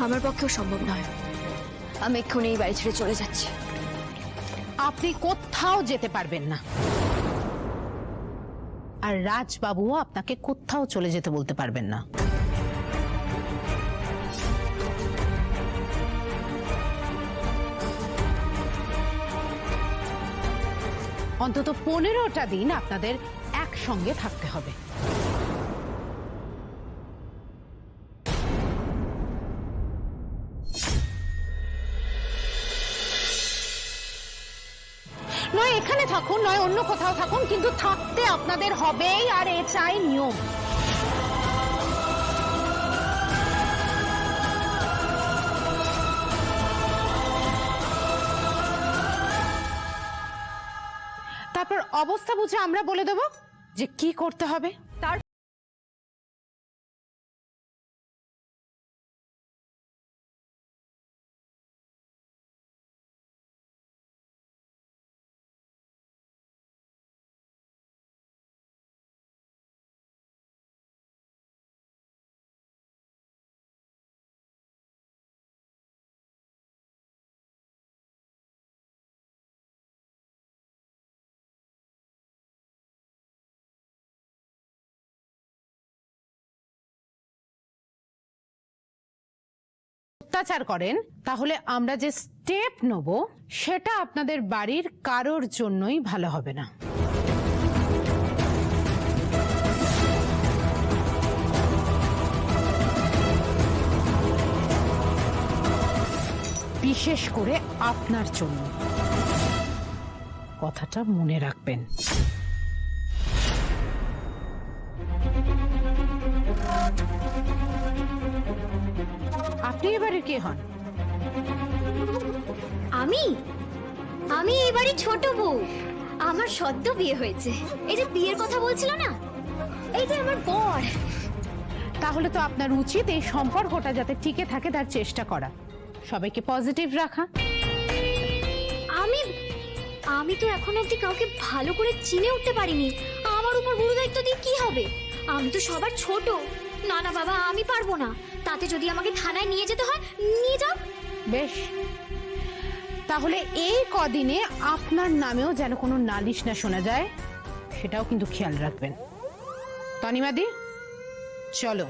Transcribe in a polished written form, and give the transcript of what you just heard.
আমার পক্ষেও সম্ভব নয়। আমি এক্ষুনি এই বাড়ি ছেড়ে চলে যাচ্ছি। আপনি কোথাও যেতে পারবেন না, আর রাজবাবুও আপনাকে কোথাও চলে যেতে বলতে পারবেন না। অন্তত 15টা দিন আপনাদের একসঙ্গে থাকতে হবে। নয় এখানে থাকুন, নয় অন্য কোথাও থাকুন, কিন্তু থাকতে আপনাদের হবেই, আর এ চাই নিয়ম। তারপর অবস্থা বুঝে আমরা বলে দেব যে কি করতে হবে। তার অত্যাচার করেন, তাহলে আমরা যে স্টেপ নেব সেটা আপনাদের বাড়ির কারোর জন্যই ভালো হবে না। বিশেষ করে আপনার জন্য। কথাটা মনে রাখবেন। আপনি এবারে কে হন? আমি আমি এবারে ছোট বউ। আমার সদ্য বিয়ে হয়েছে। এই যে বিয়ের কথা বলছিল না, এই যে আমার বর। তাহলে তো আপনার উচিত এই সম্পর্কটা যাতে টিকে থাকে তার চেষ্টা করা, সবাইকে পজিটিভ রাখা। আমি তো এখন অব্দি কাউকে ভালো করে চিনে উঠতে পারিনি। আমার উপর গুরু দায়িত্ব দিয়ে কি হবে? আমি তো সবার ছোট। না না বাবা, আমি পারবো না। তাতে যদি আমাকে থানায় নিয়ে যেতে হয়, নিয়ে যাও। বেশ, তাহলে এই কদিনে আপনার নামেও যেন কোনো নালিশ না শোনা যায়, সেটাও কিন্তু খেয়াল রাখবেন। তনিমাদি, চলো।